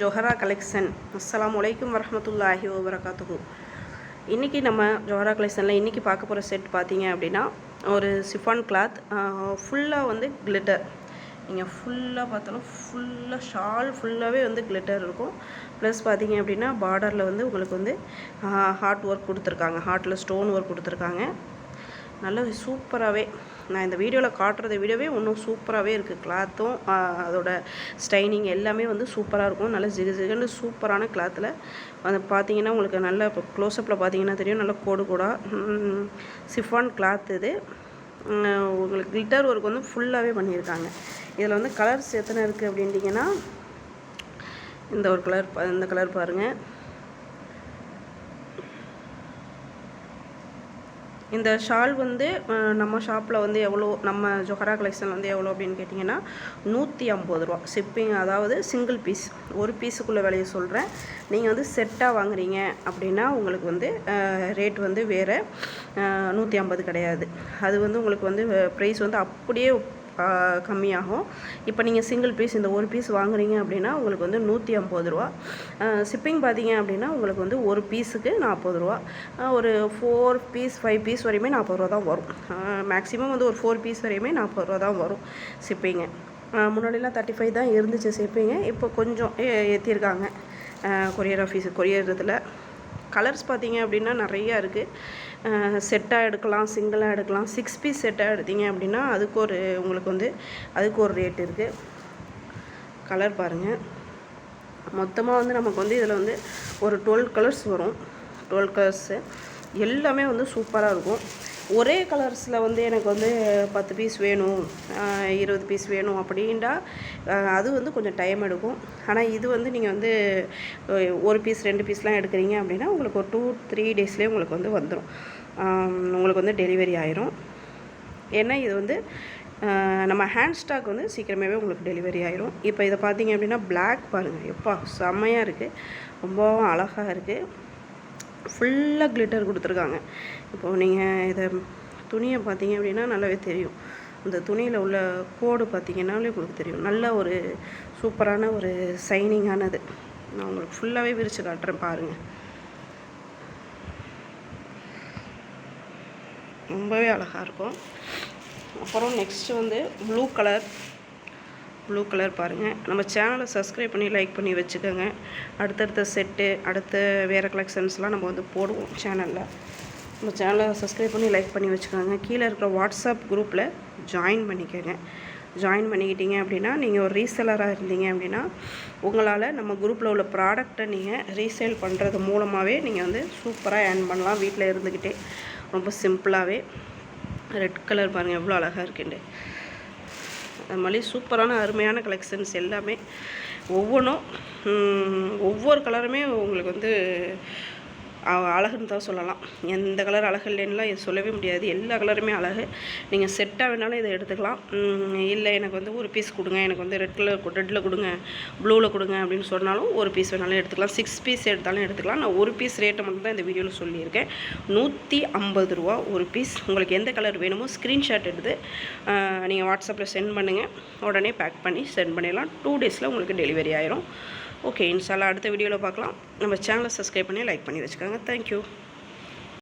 ஜொஹரா collection. அஸ்ஸலாமு அலைக்கும் வரஹ்மத்துல்லாஹி வபரகாத்துஹு. இன்றைக்கி நம்ம ஜொஹரா கலெக்ஷனில் இன்றைக்கி பார்க்க போகிற செட் பார்த்தீங்க அப்படின்னா ஒரு சிஃபான் கிளாத் ஃபுல்லாக வந்து கிளிட்டர். நீங்கள் ஃபுல்லாக பார்த்தாலும் ஃபுல்லாக ஷால் ஃபுல்லாகவே வந்து கிளிட்டர் இருக்கும். ப்ளஸ் பார்த்தீங்க அப்படின்னா பார்டரில் வந்து உங்களுக்கு வந்து ஹார்ட் ஒர்க் கொடுத்துருக்காங்க, ஹார்ட்டில் ஸ்டோன் ஒர்க் கொடுத்துருக்காங்க. நல்ல சூப்பராகவே நான் இந்த வீடியோவில் காட்டுறதை விடவே இன்னும் சூப்பராகவே இருக்குது. கிளாத்தும் அதோட ஸ்டைனிங் எல்லாமே வந்து சூப்பராக இருக்கும். நல்ல ஜிகுன்னு சூப்பரான கிளாத்தில் அது பார்த்தீங்கன்னா உங்களுக்கு நல்ல இப்போ க்ளோஸ்அப்பில் பார்த்தீங்கன்னா தெரியும், நல்ல கோடு கூடாக சிஃபான் கிளாத் இது. உங்களுக்கு கிளிட்டர் ஒர்க் வந்து ஃபுல்லாகவே பண்ணியிருக்காங்க. இதில் வந்து கலர்ஸ் எத்தனை இருக்குது அப்படின்ட்டிங்கன்னா இந்த ஒரு கலர், இந்த கலர் பாருங்கள். இந்த ஷால் வந்து நம்ம ஷாப்பில் வந்து எவ்வளோ, நம்ம ஜொஹரா கலெக்ஷன் வந்து எவ்வளோ அப்படின்னு கேட்டிங்கன்னா 150 ரூபா ஷிப்பிங். அதாவது சிங்கிள் பீஸ், ஒரு பீஸுக்குள்ளே விலையை சொல்கிறேன். நீங்கள் வந்து செட்டாக வாங்குறீங்க அப்படின்னா உங்களுக்கு வந்து ரேட் வந்து வேறு 150 கிடையாது. அது வந்து உங்களுக்கு வந்து ப்ரைஸ் வந்து அப்படியே கம்மியாகும். இப்போ நீங்கள் சிங்கிள் பீஸ் இந்த ஒரு பீஸ் வாங்குறீங்க அப்படின்னா உங்களுக்கு வந்து 150 ரூபா. ஷிப்பிங் பார்த்தீங்க அப்படின்னா உங்களுக்கு வந்து ஒரு பீஸுக்கு 40 ரூபா. ஒரு 4 பீஸ் 5 பீஸ் வரையுமே 40 ரூபா தான் வரும். மேக்ஸிமம் வந்து ஒரு 4 பீஸ் வரையுமே 40 ரூபா தான் வரும் ஷிப்பிங்கு. முன்னாடிலாம் 35 தான் இருந்துச்சு ஷிப்பிங்கு. இப்போ கொஞ்சம் ஏற்றிருக்காங்க கொரியர் ஆஃபீஸு. கொரியர் இதில் கலர்ஸ் பார்த்தீங்க அப்படின்னா நிறையா இருக்குது. செட்டாக எடுக்கலாம், சிங்கிளாக எடுக்கலாம். 6 பீஸ் செட்டாக எடுத்தீங்க அப்படின்னா அதுக்கு ஒரு உங்களுக்கு வந்து அதுக்கு ஒரு ரேட் இருக்குது. கலர் பாருங்கள். மொத்தமாக வந்து நமக்கு வந்து இதில் வந்து ஒரு 12 கலர்ஸ் வரும். 12 கலர்ஸு எல்லாமே வந்து சூப்பராக இருக்கும். ஒரே கலர்ஸில் வந்து எனக்கு வந்து 10 பீஸ் வேணும், 20 பீஸ் வேணும் அப்படின்டா அது வந்து கொஞ்சம் டைம் எடுக்கும். ஆனால் இது வந்து நீங்கள் வந்து ஒரு பீஸ் 2 பீஸ்லாம் எடுக்கிறீங்க அப்படின்னா உங்களுக்கு ஒரு 2-3 டேஸ்லேயே உங்களுக்கு வந்து வந்துடும். உங்களுக்கு வந்து டெலிவரி ஆயிரும். ஏன்னா இது வந்து நம்ம ஹேண்ட் ஸ்டாக் வந்து சீக்கிரமாகவே உங்களுக்கு டெலிவரி ஆயிரும். இப்போ இதை பார்த்தீங்க அப்படின்னா பிளாக் பாருங்கள், எப்பா செம்மையாக இருக்குது, ரொம்பவும் அழகாக இருக்குது. ஃபுல்லாக கிளிட்டர் கொடுத்துருக்காங்க. இப்போது நீங்கள் இதை துணியை பார்த்தீங்க அப்படின்னா நல்லாவே தெரியும். இந்த துணியில் உள்ள கோடு பார்த்தீங்கன்னாலே உங்களுக்கு தெரியும். நல்ல ஒரு சூப்பரான ஒரு ஷைனிங்கானது. நான் உங்களுக்கு ஃபுல்லாகவே விரித்து காட்டுறேன் பாருங்கள். ரொம்பவே அழகாக இருக்கும். அப்புறம் நெக்ஸ்ட்டு வந்து ப்ளூ கலர் பாருங்கள். நம்ம சேனலை சப்ஸ்கிரைப் பண்ணி லைக் பண்ணி வச்சுக்கோங்க. அடுத்தடுத்த செட்டு, அடுத்த வேறு கலெக்ஷன்ஸ்லாம் நம்ம வந்து போடுவோம் சேனலில். நம்ம சேனலை சப்ஸ்கிரைப் பண்ணி லைக் பண்ணி வச்சுக்கோங்க. கீழே இருக்கிற வாட்ஸ்அப் குரூப்பில் ஜாயின் பண்ணிக்கோங்க. ஜாயின் பண்ணிக்கிட்டீங்க அப்படின்னா நீங்கள் ஒரு ரீசெலராக இருந்தீங்க அப்படின்னா உங்களால் நம்ம குரூப்பில் உள்ள ப்ராடக்டை நீங்கள் ரீசேல் பண்ணுறது மூலமாகவே நீங்கள் வந்து சூப்பராக ஏர்ன் பண்ணலாம் வீட்டில் இருந்துக்கிட்டே. ரொம்ப சிம்பிளாகவே. ரெட் கலர் பாருங்கள் எவ்வளோ அழகாக இருக்குண்டு. அது மாதிரி சூப்பரான அருமையான கலெக்ஷன்ஸ் எல்லாமே ஒவ்வொன்றும் ஒவ்வொரு கலருமே உங்களுக்கு வந்து அழகுன்னு தான் சொல்லலாம். எந்த கலர் அழகு இல்லைன்னுலாம் சொல்லவே முடியாது. எல்லா கலருமே அழகு. நீங்கள் செட்டாக வேணாலும் இதை எடுத்துக்கலாம். இல்லை எனக்கு வந்து ஒரு பீஸ் கொடுங்க, எனக்கு வந்து ரெட்டில் கொடுங்க, ப்ளூவில் கொடுங்க அப்படின்னு சொன்னாலும் ஒரு பீஸ் வேணாலும் எடுத்துக்கலாம். 6 பீஸ் எடுத்தாலும் எடுத்துக்கலாம். நான் ஒரு பீஸ் ரேட்டை மட்டும் தான் இந்த வீடியோவில் சொல்லியிருக்கேன். 150 ரூபா ஒரு பீஸ். உங்களுக்கு எந்த கலர் வேணுமோ ஸ்க்ரீன்ஷாட் எடுத்து நீங்கள் வாட்ஸ்அப்பில் சென்ட் பண்ணுங்கள். உடனே பேக் பண்ணி சென்ட் பண்ணிடலாம். 2 டேஸில் உங்களுக்கு டெலிவரி ஆயிரும். ஓகே, இன்ஷால்லா அடுத்த வீடியோவில் பார்க்கலாம். நம்ம சேனலை சப்ஸ்கிரைப் பண்ணி லைக் பண்ணி வச்சுக்கோங்க. தேங்க்யூ.